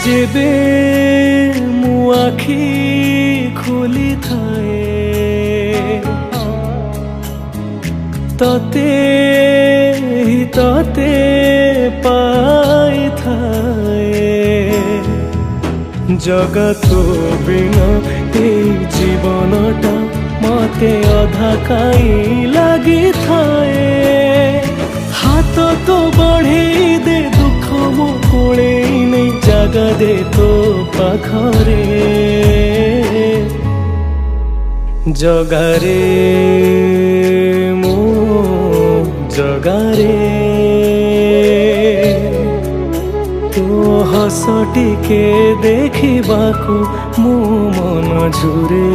जेबे मु आखि खोली थाए तते तते पाई थाए जगत बिना ए जीवनटा मते अधा काई लगी थाए हाथ तो बढ़े दे दुख मो कोले नहीं जगा दे तो पाखरे जगारे मो जगारे तो हस टिके देखिबाकू मो मन झुरे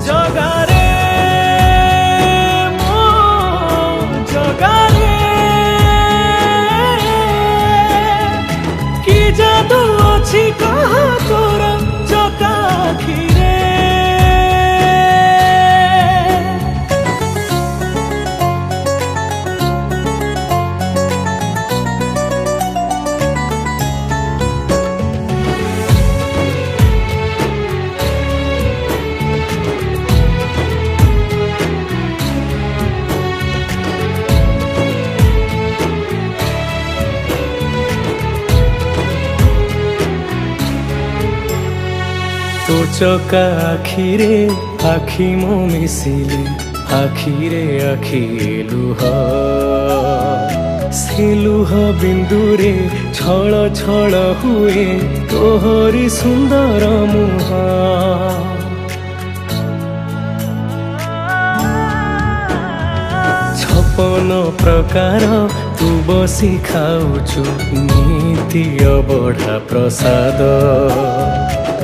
जगारे मो जगारे कि जादू अछि कहा तोर चकाखिरे तो चका आखिरे आखि मो मिसिले आखिरे आखि लुह से लुह बिंदुरे छल छल हुए तोहरी सुंदर मुह छपन प्रकार तू बसी खाऊछु नीति अबढ़ा प्रसाद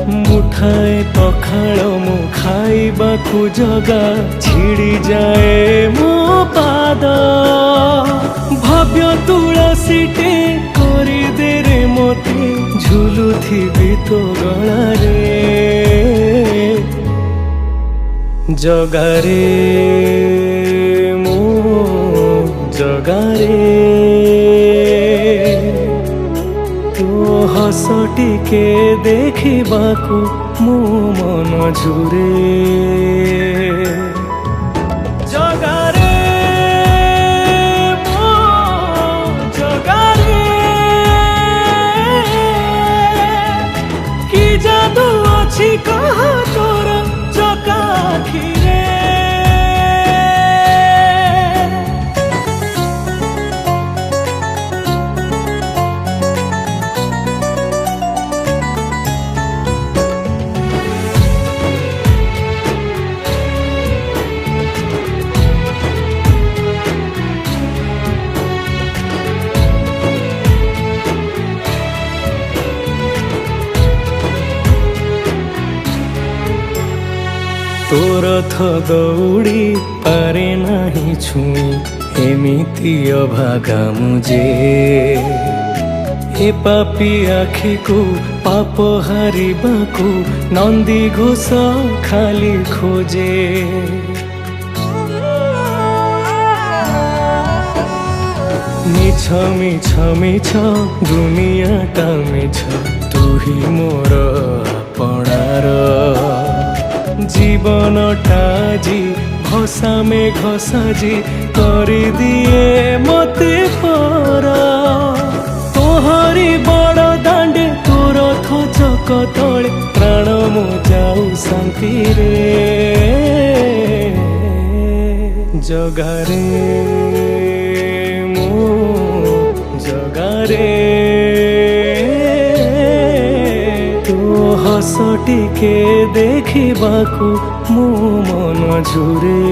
मुठाए पखाल मु खाइबाकू जगा छिड़ी जाए मो पाद भव्य तुलसीटे करी दे रे मते झुलुथिबी तो गलारे जगारे मो जगारे तो हस टिके देखिबाकू मो मन झुरे जगारे मो जगारे कि जादू अछि कहा तोर चकाखिरे तोर थ दौड़ी पारे नाही छुई एमिति अभागा मुझे ए पापी आखि को पाप हारिबाकू नंदी घोष खाली खोजे मिछ मिछ मिछ दुनियाटा मिछ तू ही मोर आपणार जीवनटा जी भसा में घसाजी करी दिए मते पर तोहरी बड़ दांडे तोर थचक तले प्राण मो जाऊ शांति रे जगारे मो जगारे हस टिके देखिबाकू मो मन झुरे।